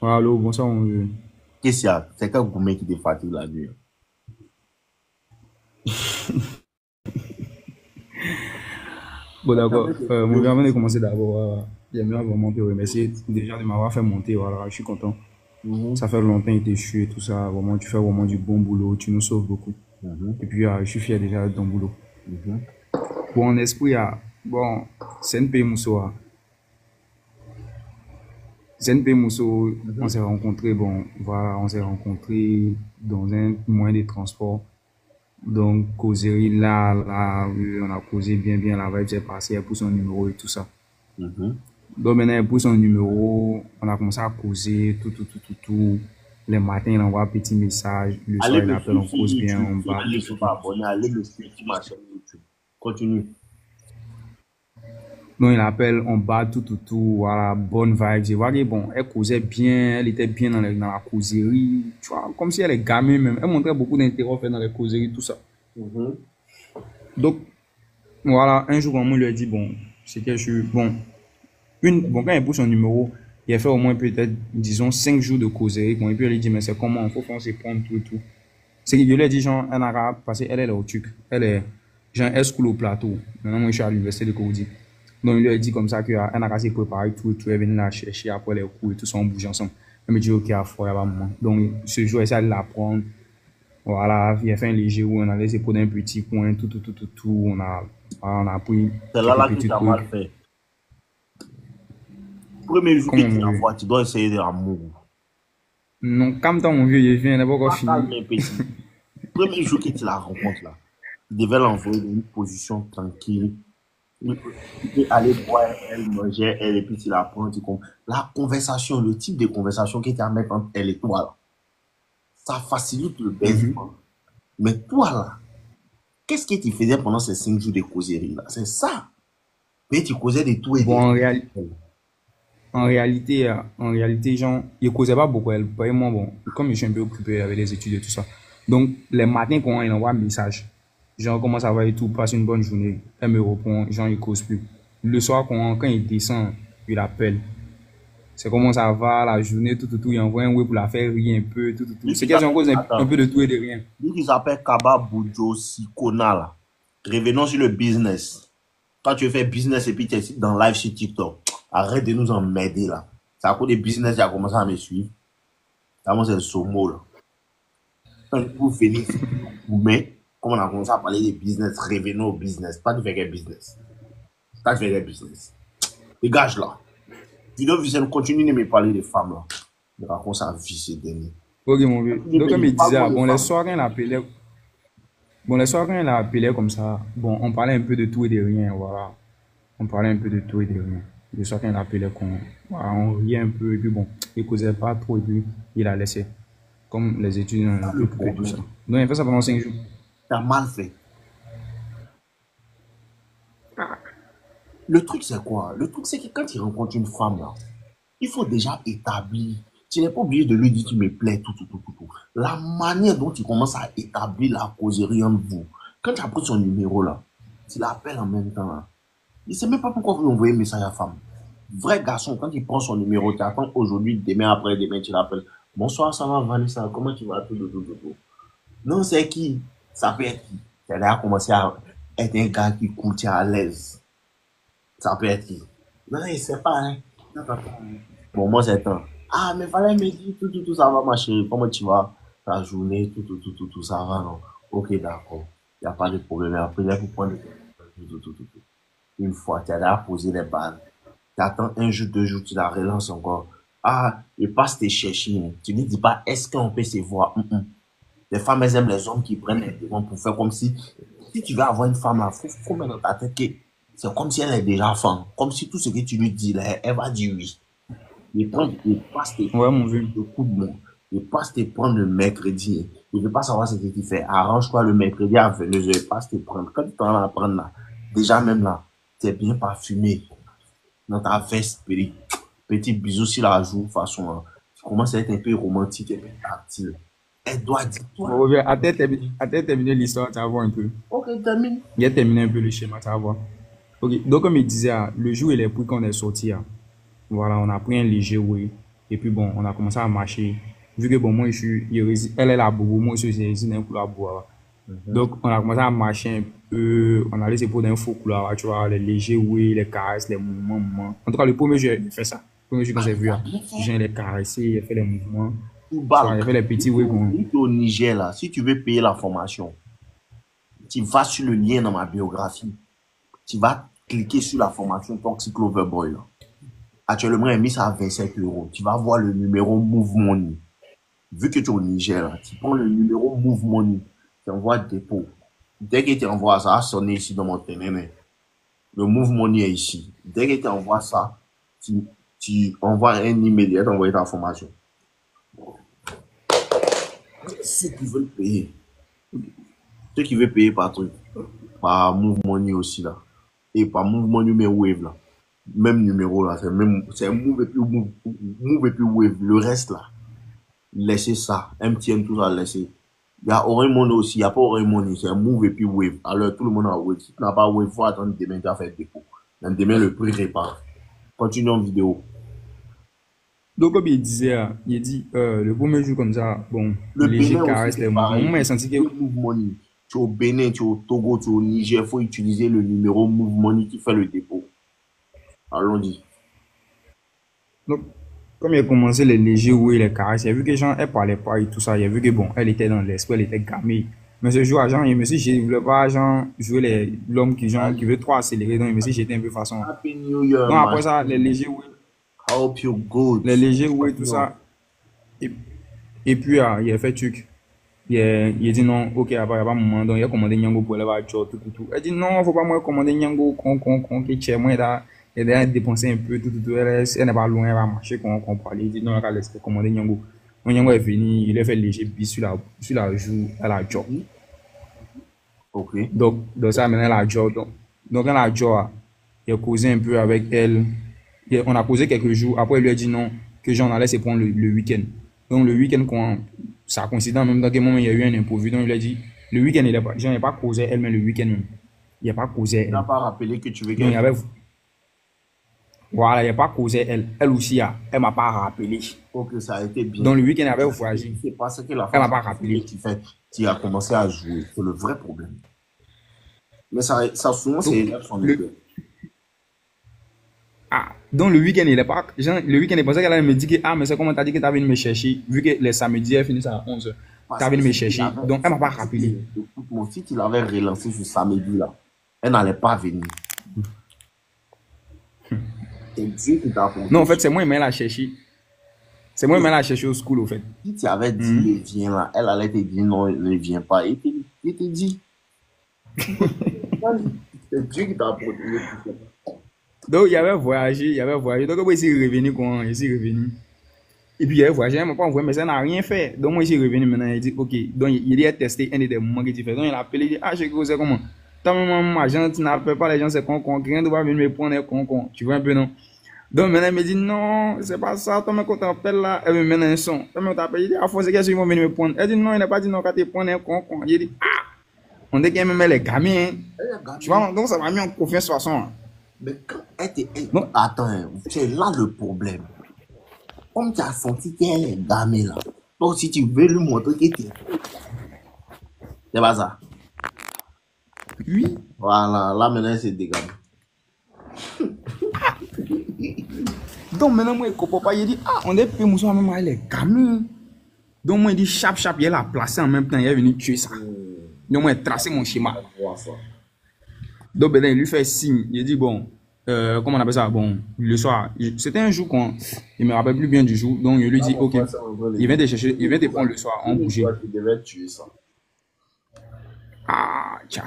Allô, bonsoir, mon vieux. Qu'est-ce qu'il y a? C'est quel gourmet qui te fatigue la nuit? Bon, d'accord. J'entendais des Mon vieux, vieux avant de ici. commencer d'abord, j'aimerais vraiment te remercier déjà de m'avoir fait monter. Voilà, je suis content. Mhm, Ça fait longtemps que tu es et tout ça. Vraiment, tu fais vraiment du bon boulot. Tu nous sauves beaucoup. mhm, Et puis, je suis fier déjà de ton boulot. mhm, Pour mon esprit, bon, c'est un pays Mousso. C'est un pays Mousso. On mhm. s'est rencontrés, bon, voilà, on s'est rencontrés dans un moyen de transport. Donc, causerie là, on a causé bien, la vibe s'est passée, elle pousse son numéro et tout ça. Mhm. Donc maintenant, il pose son numéro, on a commencé à causer, tout. Les matins, il envoie un petit message, le Allez soir, il me appelle, suivre on sur cause bien, YouTube. on Si parle, elle ne sont pas abonnés, allez me suivre sur ma chaîne YouTube. Continue. Donc il appelle, on bat, tout, voilà, bonne vibe. Je vois que bon, elle causait bien, elle était bien dans la causerie, tu vois, comme si elle est gamine même. Elle montrait beaucoup d'intérêt en fait, dans les causeries, tout ça. Mhm, Donc, voilà, un jour, on lui a dit, bon, c'est que je suis, bon, bon, quand il pousse son numéro, il a fait au moins peut-être, disons, 5 jours de causerie. Bon, et puis elle lui dit, mais c'est comment, il faut qu'on se prendre tout et tout. C'est que je lui ai dit, genre, un arabe, parce qu'elle elle est au TUC. Elle est, genre, elle school au plateau. Maintenant, moi, je suis à l'université de Coroudi. Donc, il lui a dit comme ça qu'un arabe s'est préparé tout et tout. Elle venait la chercher après les cours et tout ça, on bouge ensemble. Elle me dit, ok, à fort, il y a pas moment. Donc, ce jour, elle essaie de l'apprendre. Voilà, il a fait un léger où on a laissé prendre un petit coin, tout. On a pris c'est là, quelques là que petits tu as mal trucs. fait. Premier jour que Comment, tu mon la vieux? vois, tu dois essayer de l'amour. Non, calme-toi, mon vieux, je viens, n'est pas encore Pas fini. calme, petit. Premier jour que tu la rencontres là, tu devais l'envoyer dans une position tranquille. Tu peux aller boire, elle manger, elle, et puis tu la prends. La conversation, le type de conversation que tu as à mettre entre elle et toi là, ça facilite le baisement. Mais toi, là, qu'est-ce que tu faisais pendant ces 5 jours de causerie, là? C'est ça. Mais tu causais de tout et de Bon, rien. en réalité, genre, il causait pas beaucoup. Elle, vraiment, bon, comme je suis un peu occupé avec les études et tout ça. Donc, les matins, quand il envoie un message, genre, comment ça va et tout, passe une bonne journée. Elle me répond, genre, il cause plus. Le soir, quand il descend, il appelle. C'est comment ça va, la journée, tout. Il envoie un web pour la faire rire un peu, tout. Lui C'est qui qu'elle en s'appelle, cause un attends, peu de tout et de rien. lui qui s'appelle Kaba Bujo Sikona, là. Revenons sur le business. Quand tu fais business et puis tu es dans live sur TikTok, arrête de nous emmerder, là. C'est à cause des business qui a commencé à me suivre. Vraiment, c'est le somo, là. Quand vous venez ici, mais comme on a commencé à parler de business, revenons au business. Pas de faire quel business. Pas de faire quel business. Dégage, là. Vidéo Vicente continue de me parler de femmes, là. Il raconte sa vie, ces derniers. Ok, mon vieux. Il Donc, comme me il parle disait, trop de bon, les femmes. soirs, quand il appelait, bon, les soirs, quand il appelait comme ça, bon, on parlait un peu de tout et de rien, voilà. On parlait un peu de tout et de rien. De chacun appelait qu'on, voilà, on riait un peu, et puis bon, il causait pas trop, et puis il a laissé. Comme les études, on est un Ça, peu le occupé, tout ça. problème. Donc, il fait ça pendant 5 jours. T'as mal fait. Le truc, c'est quoi? Le truc, c'est que quand tu rencontres une femme, là, il faut déjà établir. Tu n'es pas obligé de lui dire tu me plais, tout. La manière dont tu commences à établir la causerie entre vous. Quand tu as pris son numéro, là, tu l'appelles en même temps, là. Il ne sait même pas pourquoi vous lui envoyez un message à la femme. Vrai garçon, quand il prend son numéro, tu attends aujourd'hui, demain, après, demain, tu l'appelles. Bonsoir, ça va, Vanessa, comment tu vas? Tout. Non, c'est qui? Ça peut être qui? Tu as déjà commencé à être un gars qui coule, à l'aise. Ça peut être qui? Non, il sait pas, hein. Bon, moi, c'est temps. Ah, mais fallait me dire tout, ça va, ma chérie. Comment tu vas? Ta journée, tout, ça va, non? Ok, d'accord. Il n'y a pas de problème. Après, il y a pour prendre tout. Une fois, tu as déjà posé les balles. Tu attends un jour, 2 jours, tu la relances encore. Ah, il passe tes chercher. Tu ne dis pas, est-ce qu'on peut se voir? Les femmes, elles aiment les hommes qui prennent les devants pour faire comme si tu veux avoir une femme là, faut mettre dans ta tête que c'est comme si elle est déjà femme. Comme si tout ce que tu lui dis là, elle va dire oui. Il passe tes Ouais, mon vieux. le coup de main. Il passe tes prendre le mercredi. Il ne veut pas savoir ce que tu fais. Arrange-toi le mercredi à 22h. Il passe tes prendre. Quand tu t'en vas prendre là, déjà même là, tu es bien parfumé dans ta veste, petit bisou sur la joue, façon, hein. Tu commences à être un peu romantique, un peu tactile. Elle doit dire, toi, Bon, vieux, à tête terminer l'histoire, tu vas voir un peu. ok, termine. Il a terminé un peu le schéma, tu vas voir. Ok, donc comme il disait, le jour il est pris qu'on est sorti, voilà, on a pris un léger, oui. Et puis bon, on a commencé à marcher. Vu que bon, moi, elle est là, Bobo, moi, je suis dans un couloir bois. Donc, on a commencé à marcher un peu, on allait pour un faux couloir, tu vois, les légers, oui, les caresses, les mouvements. En tout cas, le premier jour, j'ai fait ça. Le premier jour que j'ai vu, j'ai les caressé, j'ai fait les mouvements. Tout bas. J'ai fait les petits, oui, au Niger, là, si tu veux payer la formation, tu vas sur le lien dans ma biographie. Tu vas cliquer sur la formation Toxic Loverboy. Actuellement, elle a mis ça à 27 €. Tu vas voir le numéro Move Money. Vu que tu es au Niger, là, tu prends le numéro Move Money, tu envoies dépôt. Dès que tu envoies ça, ça va sonner ici dans mon téléphone. Le Move Money est ici. Dès que tu envoies ça, tu envoies un email et tu envoies ta formation. Ceux qui veulent payer. Ceux qui veulent payer par truc. Par Move Money aussi là. Et par Move Money mais Wave là. Même numéro là. C'est Move et puis Wave. Le reste là. Laissez ça. MTN tout ça laissez. Il y a Orange Money aussi. Il n'y a pas Orange Money. C'est Move et puis Wave. Alors tout le monde a Wave. Si tu n'as pas Wave, il faut attendre demain tu vas faire dépôt. Même demain le prix répare. Continuons vidéo. Donc, comme il disait, il dit, le premier jour comme ça, bon, le léger Bénin caresse aussi, les mouvements. Moi, j'ai senti que. Move Money. Tu es au Bénin, tu es au Togo, tu es au Niger, il faut utiliser le numéro Move Money qui fait le dépôt. Allons-y. Donc, comme il a commencé les légers oui, les caresses, il a vu que Jean, elle parlait pas et tout ça. Il a vu que bon, elle était dans l'esprit, elle était gamée. Mais ce jour, Jean, il me dit, je ne voulais pas, Jean, jouer l'homme qui veut trop accélérer. Donc, il me dit, j'étais un peu façon. Happy New Year, donc, après ça, les légers oui. Hope you're good. Les légers oui, tout ça. Et puis, il a fait truc. Il a dit non, ok, il n'y a pas moment. Donc, il a commandé Nyango pour aller voir tout. Elle dit non, il ne faut pas moi commander Nyango, qui est chez moi, elle a dépensé un peu, tout. Elle n'est pas loin, elle va marcher, qu'on peut aller. Il dit non, elle va laisser commander Nyango. Donc, Nyango est venu, il a fait léger bis sur la joue, elle a job. Ok. Donc ça, maintenant, elle a job. Donc, elle a job, il a causé un peu avec elle. On a posé quelques jours. Après, il lui a dit non, que j'en allais se prendre le week-end. Donc, le week-end, quand ça coïncide en même temps que moment, il y a eu un imprévu. Donc, il a dit, le week-end, j'en ai pas causé elle, mais le week-end même. Il n'a pas causé elle. Il n'a pas rappelé que tu veux qu'elle. Voilà, il n'a pas causé elle. Elle aussi, elle ne m'a pas rappelé. Ok, ça a été bien. Donc, le week-end, elle avait voyagé. C'est parce que la elle ne m'a pas rappelé. Tu as commencé à jouer. C'est le vrai problème. Mais ça souvent, c'est son effet. Ah, donc le week-end, il pensait qu'elle allait me dire que, ah, mais c'est comment t'as dit que t'as venu me chercher, vu que les samedis, elle finit à 11h. T'as venu me chercher, donc elle m'a pas rappelé. Écoute-moi, si tu l'avais relancé ce samedi-là, elle n'allait pas venir. C'est Dieu qui t'a apporté. Non, en fait, c'est moi qui la chercher. C'est moi qui la chercher au school, au fait. Si tu avais dit, viens là, elle allait te dire non, ne viens pas. Et il te dit. C'est Dieu qui t'a apporté. Donc, il avait voyagé. Donc, moi, il s'est revenu, quoi. Il s'est revenu. Et puis, il avait voyagé, il m'a pas envoyé, mais ça n'a rien fait. Donc, moi, il s'est revenu maintenant. Il dit, ok. Donc, il a testé un des moments que tu fais. Donc, il a appelé, il dit, ah, je sais comment. Toi, même, agent, tu n'appelles pas les gens, c'est con. Rien ne va venir me prendre, con. Tu vois un peu, non? Donc, maintenant, il me dit, non, c'est pas ça. Toi, même, quand t'appelles là, elle me met un son. Toi, même, t'appelles, il dit, ah, faut c'est qu'ils vont venir me prendre. Elle dit, non, il n'a pas dit non, quand tu prends un con. Il dit, ah, on dit qu'il même les gamins. Tu vois, donc, ça m'a mis en confiance de toute façon. Mais quand elle attends, c'est là le problème. Comme tu as senti qu'elle est gamée là, donc si tu veux lui montrer que tu es. C'est pas ça. Oui. Voilà, là maintenant c'est dégamé. Donc maintenant, moi, je comprends pas. Il dit, ah, on est peu mousson, même elle est gamée. Donc moi, il dit, chap, il a placé en même temps, il est venu tuer ça. Donc moi, il a tracé mon schéma. Donc, ben, il lui fait signe. Il dit, bon, comment on appelle ça? Bon, le soir, c'était un jour quand il me rappelle plus bien du jour. Donc, il lui dit, ok, il vient te chercher, il vient te prendre le soir, on bougeait. Il devait tuer ça. Ah, tiens.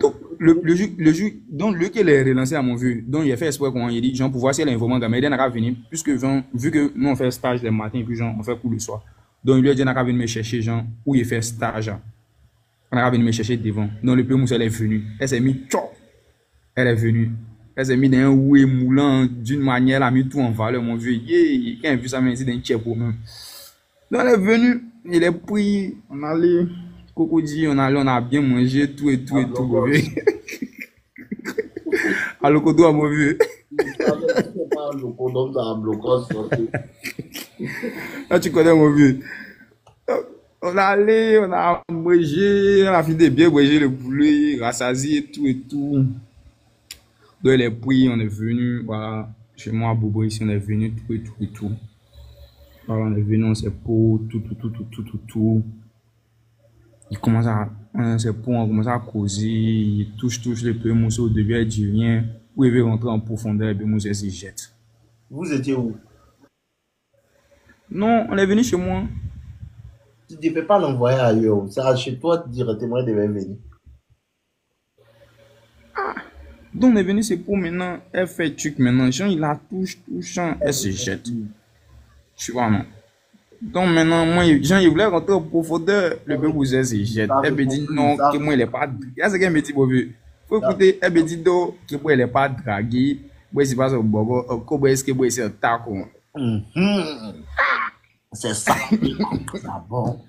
Donc, le jour, donc, lui qui est relancé à mon vieux, donc, il a fait espoir qu'on il dit, genre, pour voir si elle est vraiment gamin, il n'a qu'à venir, puisque, genre, vu que nous, on fait stage le matin, et puis, genre, on fait cours le soir. Donc, il lui a dit, il n'a qu'à venir me chercher, genre, où il fait stage, genre. On a venu me chercher devant. Donc le peu elle est venue. Elle s'est mise, elle est venue. Elle s'est mise dans un oué moulant d'une manière, elle a mis tout en valeur, mon vieux. Yeah, quand elle a vu ça, elle dit d'un tchèque pour même. Donc elle est venue, il est pris, on allait, cocody, on a bien mangé, tout et tout, mon vieux. À l'okodo, mon vieux. Le condom, ça a bloqué santé. Là, tu connais mon vieux. On a allé, on a mangé, on a fini de bien manger le poulet, rassasié et tout et tout. Donc, les prix, on est venu, voilà, chez moi à Bobo ici, on est venu, tout et tout et tout. Voilà, on est venu, on s'est pour, tout. Il commence à, on s'est pour, on commence à causer, il touche le peu, Moussa au début, il dit rien. Où il veut rentrer en profondeur, et puis Moussa se jette. Vous étiez où? Non, on est venu chez moi. Tu ne devais pas l'envoyer ailleurs. C'est chez toi directement, il devait venir. Donc, on est venu, c'est pour maintenant, elle fait truc maintenant. Jean, il la touche, elle se jette. Tu vois, non? Donc, maintenant, moi, Jean, il voulait rentrer en profondeur, le bébé Moussa se jette. Elle me dit non, que moi, il n'est pas. Il y a ce qu'elle me dit, bon vieux. Faut écouter, elle me dit non, que moi, il n'est pas dragué. Moi, c'est pas son bobo. Comment est-ce que moi, c'est un taco? C'est ça. D'abord,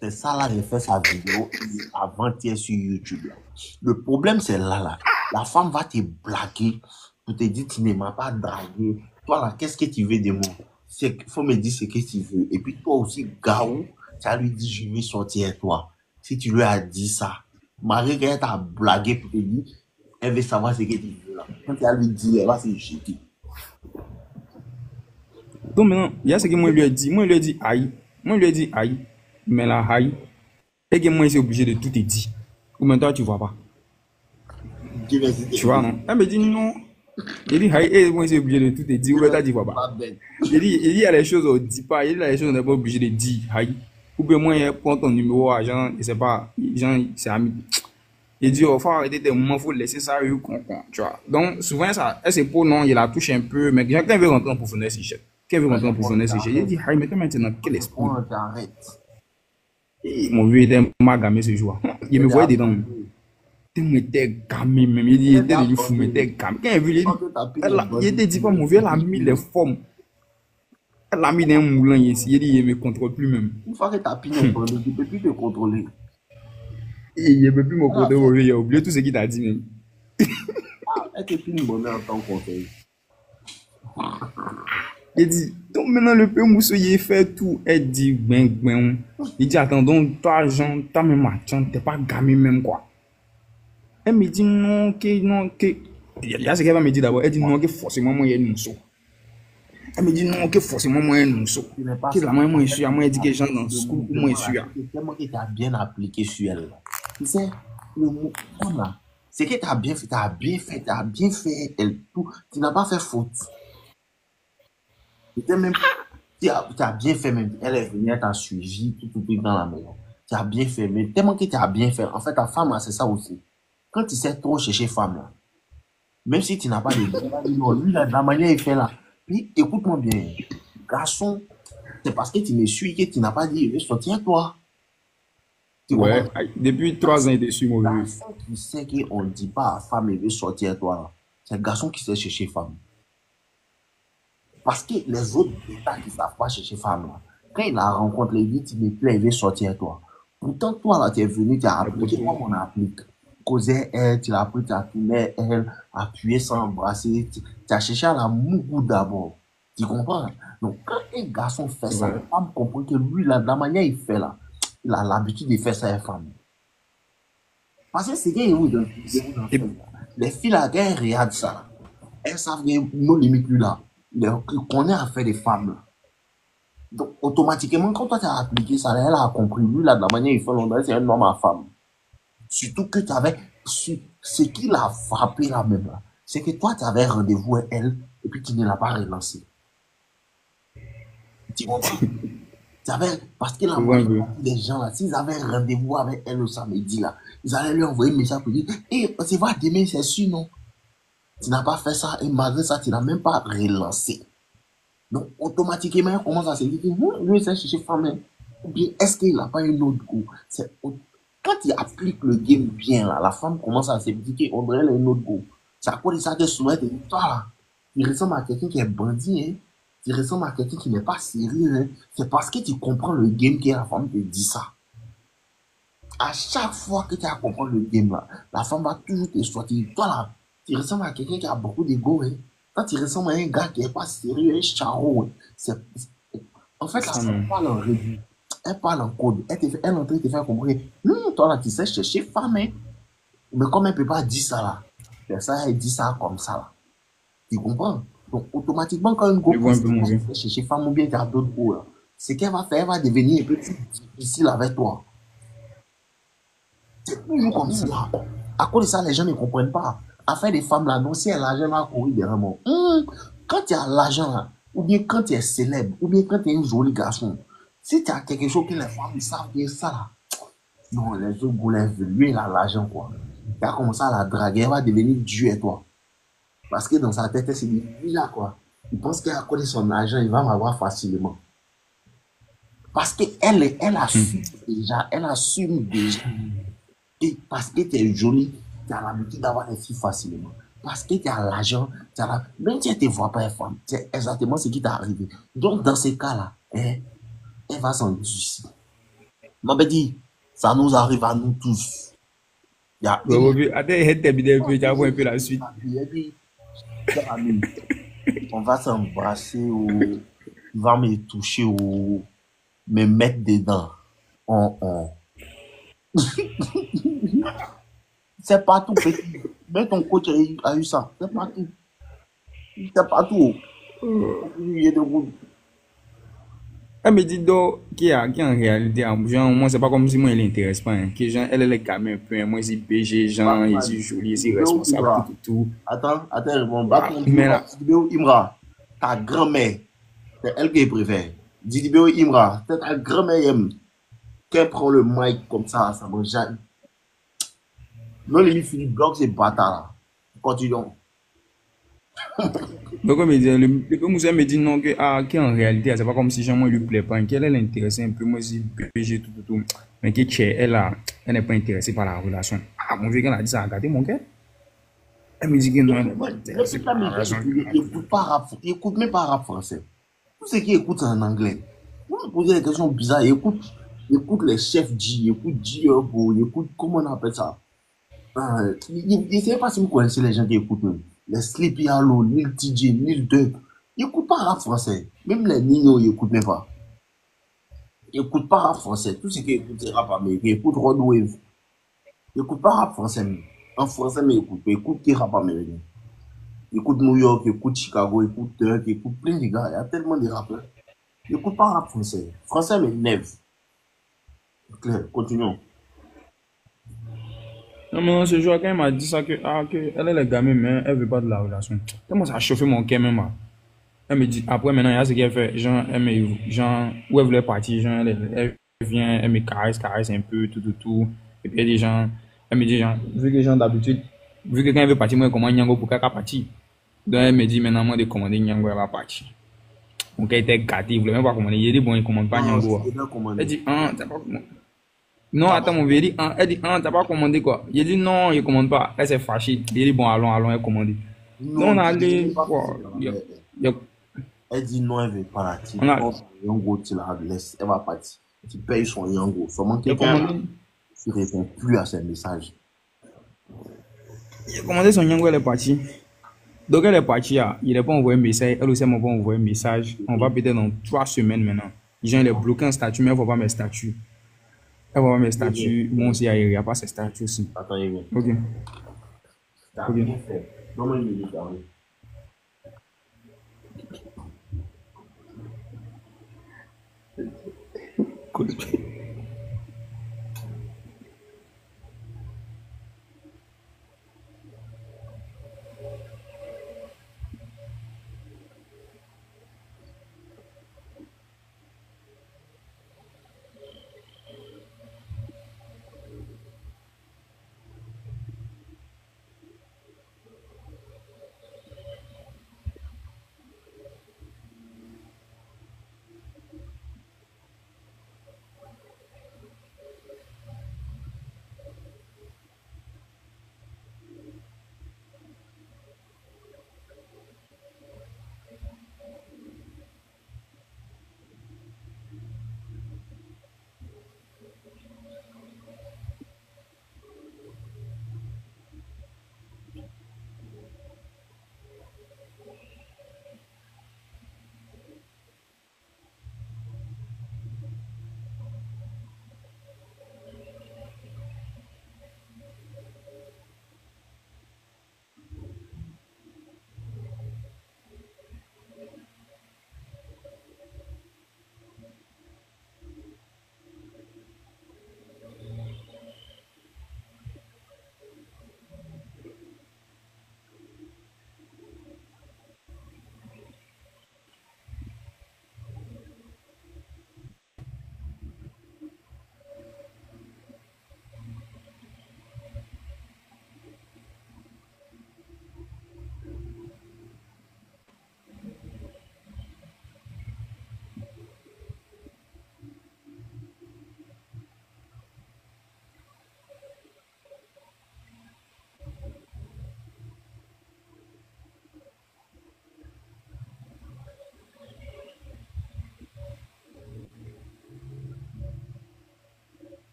c'est ça là, j'ai fait sa vidéo avant-hier sur YouTube. Là. Le problème, c'est là. La femme va te blaguer pour te dire tu ne m'as pas dragué. Toi là, qu'est-ce que tu veux de moi? Il faut me dire ce que tu veux. Et puis toi aussi, Gaou, tu as lui dit je veux sortir avec toi. Si tu lui as dit ça, Marie, quand elle t'a blagué pour te dire, elle veut savoir ce que tu veux là. Quand tu as lui dit, elle va se jeter. Donc maintenant, il y a ce que moi lui ai dit. Moi, il lui ai dit aïe. Moi, il lui ai dit aïe. Mais la aïe. Et que moi, c'est obligé de tout te dire. Ou maintenant, tu vois pas. Tu vois, non? Elle me dit non. Il dit aïe. Et moi, c'est obligé de tout te dire. Ou maintenant, tu vois pas. Il dit, il y a les choses, on ne dit pas. Il y a les choses, on n'est pas obligé de dire aïe. Ou bien moi, il prend ton numéro à Jean, je sais pas. Jean, c'est ami. Il dit, oh, faut arrêter des moments, faut laisser ça, tu vois. Donc, souvent, ça, c'est pour non, il la touche un peu, mais quelqu'un veut rentrer en profondeur, c'est cher. Quelqu'un veut rentrer en profondeur, c'est cher. Il dit, aïe, mais toi, maintenant, quel esprit? Et mon vieux était magamé ce jour. Il me voyait dedans. Il était gamé, même. Il dit, il était devenu fou, il était gamé. Quand il a vu, il était dit, pas, mon vieux, elle a mis les formes. Elle a mis des moulins ici. Il dit, il ne me contrôle plus même. Une fois que tu as pris un peu, tu ne peux plus te contrôler. Et il ne peut plus me contrôler, il a oublié tout ce qu'il t'a dit même. Elle te pris une bonne en tant que conseil. Il dit, donc maintenant le père Mousso, il fait tout. Elle dit, ben. Il dit, attends, donc toi, Jean, t'as même attends, t'es pas gamé même quoi. Elle me dit, non, que. Il y a ce qu'elle va me dire d'abord. Elle dit, non, que forcément, moi, il y a une Mousso. Elle me dit, non, que forcément, moi, il y a une Mousso. Que la moi, je suis, moi, elle dit que Jean dans le school, moi, je suis. C'est tellement que tu as bien appliqué sur elle. Tu sais, le mot, là, c'est que tu as bien fait, elle, tout. Tu n'as pas fait faute. Même, tu as bien fait, même. Elle est venue, elle t'a suivi, tout dans la maison. Tu as bien fait, mais tellement que tu as bien fait. En fait, ta femme, c'est ça aussi. Quand tu sais trop chercher femme, là, même si tu n'as pas de lui, là, la manière il fait là. Puis, écoute-moi bien. Garçon, c'est parce que tu me suis que tu n'as pas dit, je vais sortir à toi. Ouais, depuis 3 ans, il est dessus, mon vieux. Garçon qui sait qu'on ne dit pas à femme, il veut sortir à toi, là. C'est un garçon qui sait chercher femme. Parce que les autres états qui ne savent pas chercher femme, là, quand il la rencontre, il dit, tu me plais, il veut sortir à toi. Pourtant, toi, là, tu es venu, tu as appliqué, moi, on applique. Causer elle, tu l'as pris, tu as tourné elle, appuyé sans embrasser, tu as cherché à la mougou d'abord. Tu comprends? Donc, quand un garçon fait ça, la femme comprend que lui, là, de la manière il fait là, il a l'habitude de faire ça à une femme. Parce que c'est qu'il y a les filles là, quand elles regardent ça, elles savent que nos limites lui là, qu'on est à faire des femmes là. Donc, automatiquement, quand toi tu as appliqué ça, elle a compris, lui là, de la manière il fait l'endroit, c'est un homme à femme. Surtout que tu avais, ce qui l'a frappé là même là, c'est que toi tu avais rendez-vous avec elle et puis tu ne l'as pas relancé. Tu comprends? Parce que la majorité des gens là, s'ils avaient rendez-vous avec elle le samedi là, ils allaient lui envoyer un message pour dire, on se voit demain, c'est sûr, non? Tu n'as pas fait ça et malgré ça, tu n'as même pas relancé. Donc, automatiquement, on commence à se dire, lui, c'est chercher femme. Ou bien, est-ce qu'il n'a pas un autre goût? Quand il applique le game bien, là, la femme commence à se dire qu'on dirait un autre goût. C'est à cause de ça que souvent, tu dis, toi, là, tu ressembles à quelqu'un qui est bandit, hein? Tu ressembles à quelqu'un qui n'est pas sérieux. Hein? C'est parce que tu comprends le game que la femme te dit ça. À chaque fois que tu as compris le game, là, la femme va toujours te sortir. Toi, là, tu ressembles à quelqu'un qui a beaucoup d'ego. Hein? Quand il ressemble à un gars qui est pas sérieux, un charron, en fait, la Ça, femme non. parle en réduit. Elle parle en code. Elle est en train de te faire comprendre. Toi là, tu sais chercher femme, hein. Mais comme elle ne peut pas dire ça là, c'est ça, elle dit ça comme ça là. Tu comprends? Donc, automatiquement, quand une go Je vois un pousse, peu mon vieux. chercher femme ou bien tu as d'autres go là, ce qu'elle va faire, elle va devenir un peu plus difficile avec toi. C'est toujours comme ça. À cause de ça, les gens ne comprennent pas. Afin des femmes là, non, si elle a l'argent à courir derrière moi. Quand tu as l'argent là, ou bien quand tu es célèbre, ou bien quand tu es un joli garçon, si tu as quelque chose que les femmes savent bien ça là, non, les autres voulaient lui, il a l'argent quoi. Tu as commencé à la draguer, elle va devenir due à toi. Parce que dans sa tête, elle s'est dit, lui là quoi, il pense qu'à cause de son argent, il va m'avoir facilement. Parce elle assume déjà, elle assume déjà. Et parce que tu es jolie, tu as l'habitude d'avoir des filles facilement. Parce que tu as l'argent, même si elle ne te voit pas, femme, c'est exactement ce qui t'est arrivé. Donc, dans ces cas-là, elle va s'en soucier. M'a dit, ça nous arrive à nous tous. Il y a Ouais, une. mon vieux. Attends, il terminé un peu, tu vas voir un peu la suite. Elle dit, cher ami, on va s'embrasser ou il va me toucher ou me mettre dedans. On. C'est pas tout, petit. Mais ton coach a eu ça. C'est pas tout. C'est pas tout. Il y a des routes. Elle me dit donc qui en réalité, genre, moi, c'est pas comme si moi, elle l'intéresse pas. Hein. Que genre, elle est quand même un peu. Hein. Moi, c'est BG, genre, elle est jolie, elle est Didibéo responsable, tout, Imra. tout, tout. Attends, mon Ah, bâton mais Imra. là, Didibéo Imra. Ta grand-mère, c'est elle que je préfère. Didibéo Imra, c'est ta grand-mère qu'elle prend le mic comme ça me gêne. Non, les Philippe Bloch, c'est bâtard là. Continuons. donc, elle me dit, le monsieur me dit non, qu'en réalité, c'est pas comme si genre, moi, il lui plaît pas. Qu'elle est intéressée un peu. Moi, c'est BG, tout, tout, tout. Mais que elle n'est pas intéressée par la relation. Ah, mon vieux, quand elle a dit ça, a gâté mon cœur. Elle me dit que non, elle n'est pas intéressée Écoute la par la musique, relation. il écoute pas rap, il écoute même pas rap français. Tout ce qui écoute c'est en anglais. Vous me posez des questions bizarres, il écoute les chefs G, il écoute G Herbo, il écoute, comment on appelle ça? Je ne sais pas si vous connaissez les gens qui écoutent, les Sleepy Hollow, Lil TJ, Lil Durk. Ils n'écoutent pas rap français. Même les Nino, ils n'écoutent même pas. Ils n'écoutent pas rap français. Tout ce qu'ils écoutent, c'est rap américain. Ils écoutent Rod Wave. Ils n'écoutent pas rap français. En français, mais ils écoutent. Ils écoutent que rap américain. Ils écoutent New York, ils écoutent Chicago, ils écoutent Turk, ils écoutent plein de gars. Il y a tellement de rappeurs. Ils n'écoutent pas rap français. Français, mais neuf. Claire, continuons. Non, mais non, ce jour, quand elle m'a dit ça, que elle est la gamine, mais elle veut pas de la relation. Tellement ça a chauffé mon cœur, même. Ah. Elle me dit, après, maintenant, il y a ce qu'elle fait. Genre, genre, où elle voulait partir, genre, elle vient, elle me caresse un peu, tout, tout, tout. Et puis, elle dit, genre, elle me dit, genre, vu que, genre, d'habitude, vu que quand elle veut partir, moi, elle commande Nyango pour qu'elle partir. Donc, elle me dit, maintenant, moi, de commander Nyango, elle va partir. Donc, elle était gâtée, il voulait même pas commander. Il dit, bon, il commande pas Non, Nyango. c'est Ah. déjà Elle commandé. dit, ah, t'as pas commandé. Non, T'as attends, pas mon vieux, elle dit, ah, t'as pas commandé quoi? Il dit, non, il commande pas. Elle s'est fâchée. Il dit, bon, allons, elle commande. Donc, on non, est tu n'es allé, pas fait bon, ça. y a- Elle dit non, elle ne veut pas la tu on a, prends son yango, tu la laisses, elle va partir. Tu payes son yango. Seulement il a quelqu'un là, commandé, qui ne répond plus à ses messages. il a commandé son yango, elle est partie. Donc, elle est partie, ah, il n'a pas envoyé un message. Elle aussi, elle m'a pas envoyé un message. On va peut-être dans 3 semaines maintenant. Genre, il est bloqué en statut, mais elle ne voit pas mes statuts. Elle voit pas mes Il vient. statuts. Bon, aussi, il n'y a pas ses statuts aussi. Attends, il vient. Ok, T'as ok. bien fait. Donne-moi une minute, Henri. Cool.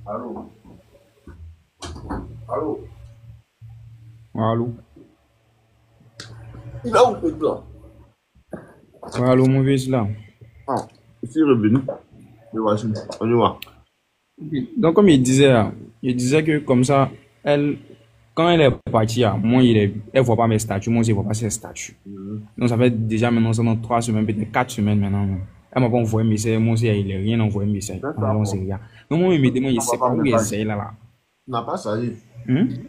Allô? Allô? Allô? Il a où ce là? Ouais, allô, mon vieux, c'est là. Ah, je suis revenu. Mais voici, on y va. Donc, comme il disait que comme ça, elle, quand elle est partie, moi, elle voit pas mes statuts, moi aussi, je vois pas ses statuts. Mhm. Donc, ça fait déjà maintenant, ça fait 3 semaines, peut-être 4 semaines maintenant. Elle m'a pas envoyé un message, moi aussi, il n'a rien envoyé un message. C'est On ça, n'en sait bon. rien. Donc, moi, il me demande, je On va sais pas pas me où il message. est là. Tu n'as pas sali. Hein? Tu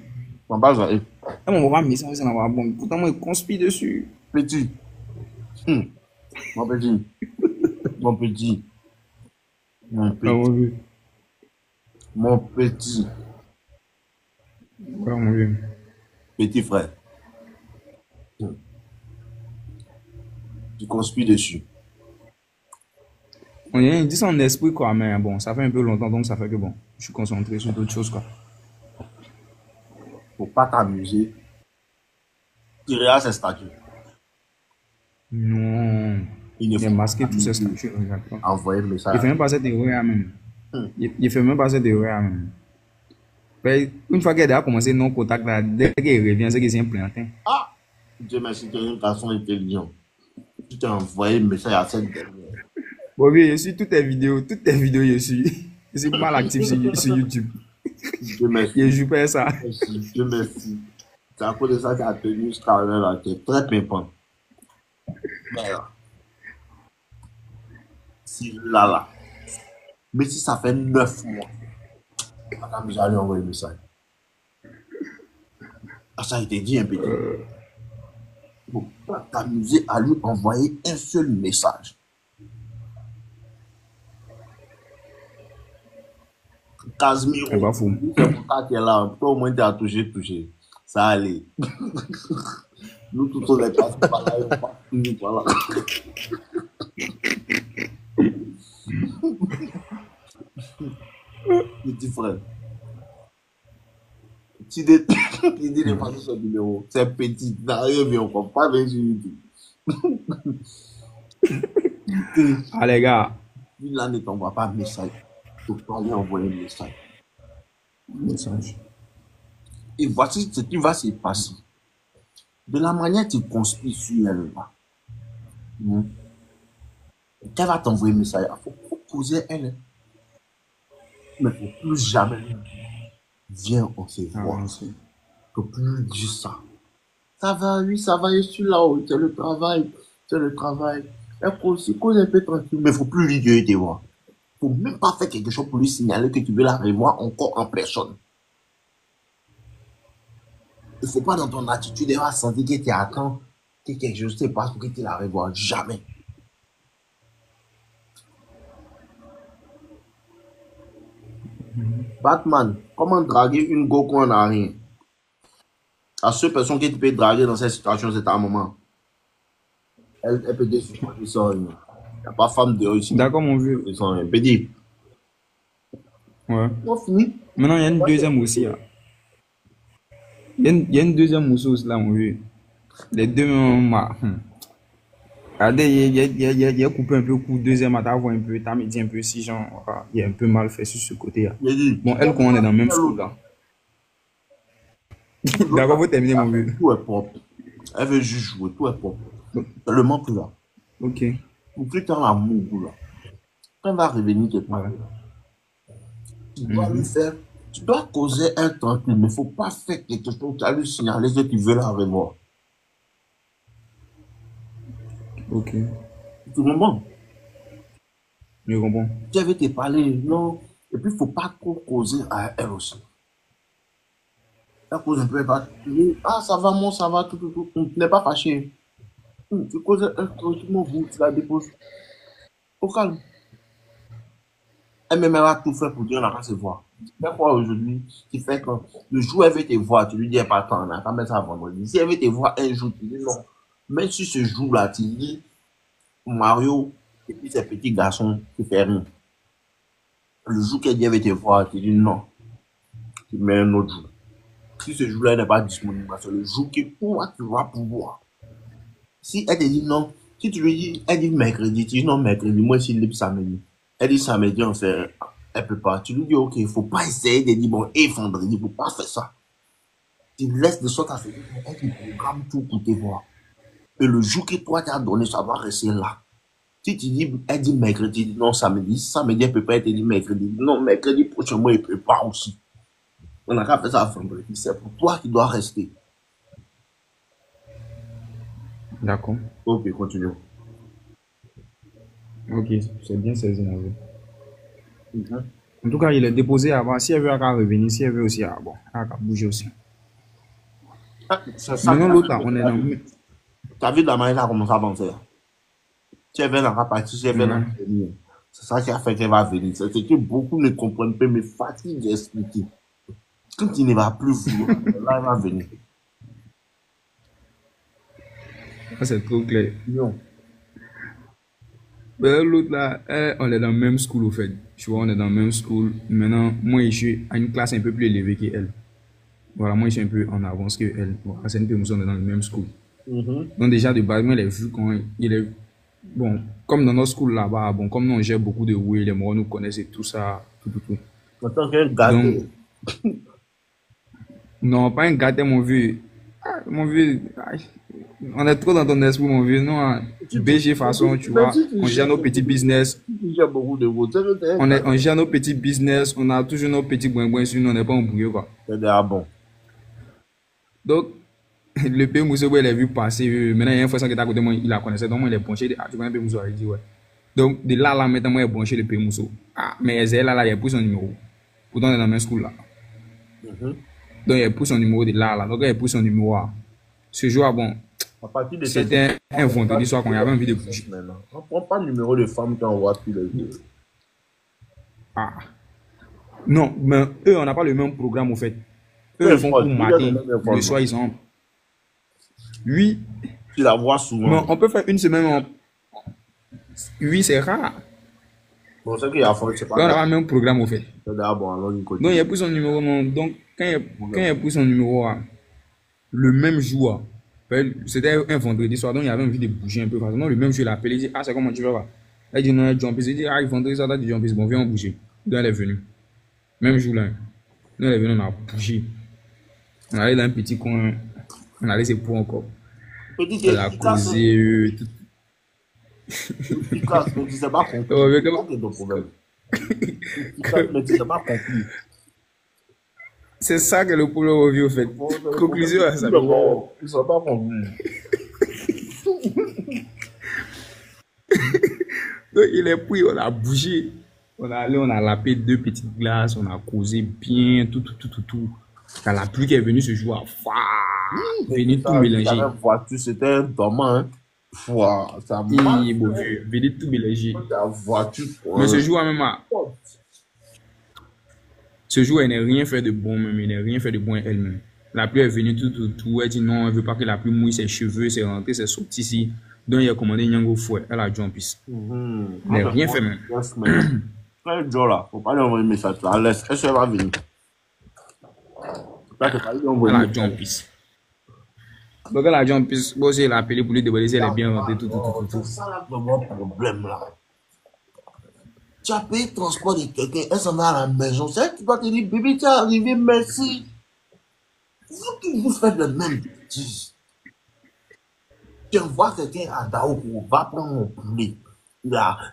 n'as pas sali. Elle m'envoie un message, ça n'envoie bon. Pourtant, moi, il conspire dessus. Petit. Hum. Mon petit. Mon petit. Mon Ouais, petit. mon vieux. Mon petit. Ouais, mon vieux. Petit frère. Hum. Tu conspires dessus. On dit ça en esprit, quoi, mais bon, ça fait un peu longtemps, donc ça fait que bon, je suis concentré sur d'autres choses, quoi. Faut pas t'amuser. Tu regardes ses statuts. Non. Il ne Il a faut pas masqué tous ses t'amuser. statuts, regarde pas. Envoyer le Il fait message. même pas cette erreur même. Hum. Il fait même pas cette erreur même. Mais une fois qu'elle a commencé non contact là, dès qu'elle revient, c'est qu'il s'est implanté. Ah! Dieu merci, tu es un garçon intelligent. Tu t'es envoyé le message à cette dernière. Bon, oui, je suis toutes tes vidéos, je suis. Je suis mal actif sur YouTube. Dieu merci. Je joue pas ça. Merci. Dieu merci. C'est à cause de ça qu'il a tenu ce carnet là, qui est très pimpant. Voilà. Si là, là. Mais si ça fait 9 mois, madame, j'allais envoyer le message. Ah, ça a été dit un petit. Faut pas t'amuser à lui envoyer un seul message. Casemiro, C'est pas fou. c'est pour ça qu'il est là. Toi, au moins, tu as touché. Ça allait. Nous, tous, on est passés par là, on passe toujours par là. Petit frère. Tu dis, il dit de passer son numéro. C'est petit. Il n'a rien vu encore. Pas bien sur YouTube. Ah, les gars. Lui, là, ne t'envoie pas de message. Il faut pas lui envoyer un message. Message. Et voici ce qui va se passer. De la manière tu conspires sur elle, là. Elle va t'envoyer un message. Il faut poser elle. Mais il ne faut plus jamais lui dire, viens, on se Ah, voit. merci. Il ne faut plus lui dire ça. Ça va, oui, ça va, je suis là-haut. C'est le travail. C'est le travail. Elle cause un peu tranquille. Mais il ne faut plus lui dire, tu vois. Il ne faut même pas faire quelque chose pour lui signaler que tu veux la revoir encore en personne. Il ne faut pas dans ton attitude, elle va sentir que tu attends que quelque chose se passe pour que tu la revoies. Jamais. Batman, comment draguer une go quand on n'a rien? La seule personne qui peut draguer dans cette situation, c'est ta maman. Elle peut dire supporter sans rien. Il n'y a pas femme de ici. D'accord, mon vieux. Sans rien. Peut dire, Ouais. on finit. Maintenant, il y a une deuxième aussi, là. Il y a une deuxième mousseuse, là, mon vieux. Les deux, regardez, il a coupé un peu le coup. Deuxième, t'as vu un peu, t'as mis un peu si, genre, il a un peu mal fait sur ce côté-là. Il dit, Bon, elle, quand on est dans le même school, là. D'accord, vous terminez, mon vieux. tout est propre. Elle veut juste jouer, tout est propre. Seulement tout là. Ok. Pour plus tard, l'amour, là. Quand elle va revenir te parler, tu dois lui faire, tu dois causer un tranquille, mais il ne faut pas faire quelque chose, tu as lui signaler que tu veux la revoir. Ok. Tout le monde. Je comprends. Tu avais te parler, non. Et puis, il ne faut pas trop causer à elle aussi. Elle cause un peu, elle va te dire, ah, ça va, moi, ça va, tout. Tu n'es pas fâché. Tu causes un tranquillement, vous, tu la déposes. Au calme. Elle-même, elle va tout faire pour dire, on n'a pas se voir. Fais quoi aujourd'hui? Tu fais quand le jour, elle veut te voir, tu lui dis, elle pas temps, on n'a pas mettre ça vendredi. Si elle veut te voir un jour, tu dis non. Même si ce jour-là, tu dis, Mario, et puis ces petits garçons qui font rien. Le jour qu'elle dit, elle veut te voir, tu dis non. Tu mets un autre jour. Si ce jour-là, elle n'est pas disponible, c'est le jour que toi, tu vas pouvoir. Si elle te dit non, si tu lui dis, elle dit mercredi, tu dis non, mercredi, moi, si libre samedi. Elle dit samedi, on fait elle peut pas. Tu lui dis, ok, il faut pas essayer de dire, bon, et vendredi, il faut pas faire ça. Tu laisses de sorte à ce qu'elle programme tout pour te voir. Et le jour que toi, tu as donné, ça va rester là. Si tu dis, elle dit mercredi, non, samedi. Samedi, elle peut pas être dit mercredi. Non, mercredi prochain mois, il peut pas aussi. On a qu'à faire ça vendredi. C'est pour toi qui dois rester. D'accord. Ok, continue. Ok, c'est bien saisi, en vrai. En tout cas, il est déposé avant. Si elle veut, elle va revenir. Si elle veut aussi, bon, elle va bouger aussi. C'est ça. Maintenant, l'autre, là, on est dans. Ta vie de la manière a commencé à penser. Si elle vient dans la partie, si elle vient dans la venir. C'est ça qui a fait qu'elle va venir. C'est ce que beaucoup ne comprennent pas, mais fatigue d'expliquer. Quand il ne va plus vouloir, là, elle va venir. C'est trop clair. Non. Mais l'autre là, on est dans le même school au fait. Tu vois, on est dans le même school. Maintenant, moi, je suis à une classe un peu plus élevée qu'elle. Voilà, moi, je suis un peu en avance qu'elle. Voilà, c'est un peu, nous sommes dans le même school. Donc, déjà, de base, moi, il est vu quand il est. Bon, comme dans notre school là-bas, bon, comme nous, on gère beaucoup de oui, les morts nous connaissent et tout ça, tout. En tant qu'un gâteau. Non, pas un gâteau, mon vieux. Ah, mon vieux, on est trop dans ton esprit, mon vieux. Non, BG façon, tu vois, on gère nos petits business. Beaucoup de votes. On gère nos petits business, on a toujours nos petits boins sur nous, on n'est pas embrouillé, quoi. C'est déjà bon. Donc, le P. Mousso, il a vu passer. Maintenant, il y a une fois que tu as côté moi, il la connaissait. Donc, moi, il est branché. Ah, tu connais P. Mousso, il dit, ouais. Donc, de là, maintenant, moi, il est branché le P. Mousso. Ah, mais elle, là, il a pris son numéro. Pourtant, on est dans la même school, là. Donc, il a pris son numéro de là. Donc, il a pris son numéro. Ce jour, bon, c'était un vendredi soir quand il y avait envie de bouger. On ne prend pas le numéro de femme qu'on voit tous les jours. Ah. Non, mais eux, on n'a pas le même programme, au fait. Eux, ils font pour matin. Le soir, ils sont. Oui. Tu la vois souvent. Mais on peut faire une semaine en. Oui, c'est rare. Bon, c'est qu'il y a fort, c'est pas. On n'a pas le même programme, au fait. C'est d'abord, alors, du côté. Donc, il a pris son numéro. Non. Donc, quand il a pris son numéro, le même jour, c'était un vendredi soir, donc il avait envie de bouger un peu. Donc, le même jour, il a appelé, il dit, ah, c'est comment tu vas là? Elle dit, non, Jumpis. Il dit, ah, vendredi soir, t'as dit Jumpis. Bon, viens, on bouger. Donc, elle est venue. Même jour là. Donc, elle est venue, on a bougé. On allait dans un petit coin. On a laissé pour encore. Elle a causé. Mais tu sais pas compris. C'est ton problème. Mais tu sais pas compris. C'est ça que le problème revient au fait. Conclusion à ça. Ils ne sont pas compris. Donc il est pris, on a bougé. On a allé, on a lapé 2 petites glaces, on a causé bien, tout. Quand la pluie qui est venue ce jour, venir tout mélanger. C'était un dommage. Hein. Ça venir tout mélanger. Mais ce jour même, ce jour, elle n'a rien fait de bon, même. Elle n'a rien fait de bon elle-même. La pluie est venue tout. Elle dit non, elle veut pas que la pluie mouille ses cheveux, c'est rentré, c'est sorti ici. Donc, il a commandé Nyango Fouet. Elle a Jumpis. Elle n'a rien fait même. Frère Joe là, faut pas lui envoyer un message là. Laisse, elle va venir. Elle a Jumpis. Donc, elle a Jumpis. Bon, elle a appelé pour lui demander si elle est bien rentrée, tout. C'est ça là, vraiment problème là. Tu as payé le transport de quelqu'un, elle s'en va à la maison. C'est elle qui doit te dire, bébé, tu es arrivé, merci. Vous faites le même bêtise. Tu envoies quelqu'un à Daopo, va prendre mon poulet.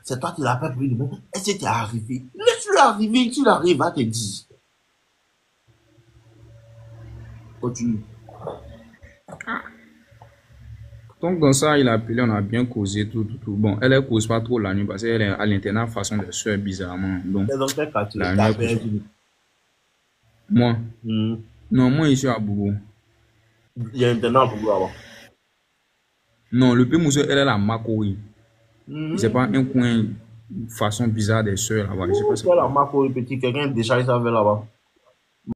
C'est toi qui l'appelles pour lui demander, est-ce que tu es arrivé? Laisse-le arriver, tu l'arrives à te dire. Continue. Donc, dans ça, il a appelé, on a bien causé, tout. Bon, elle ne cause pas trop la nuit parce qu'elle est à l'internat façon de soeur bizarrement. Donc, la nuit, moi? Non, moi, je suis à Boubou. Il y a un internat à Boubou là-bas. Non, le P. Mousso, elle est à Makori. C'est pas un coin façon bizarre des soeurs là-bas. Je sais pas la Makori, petit, quelqu'un déjà il savait là-bas.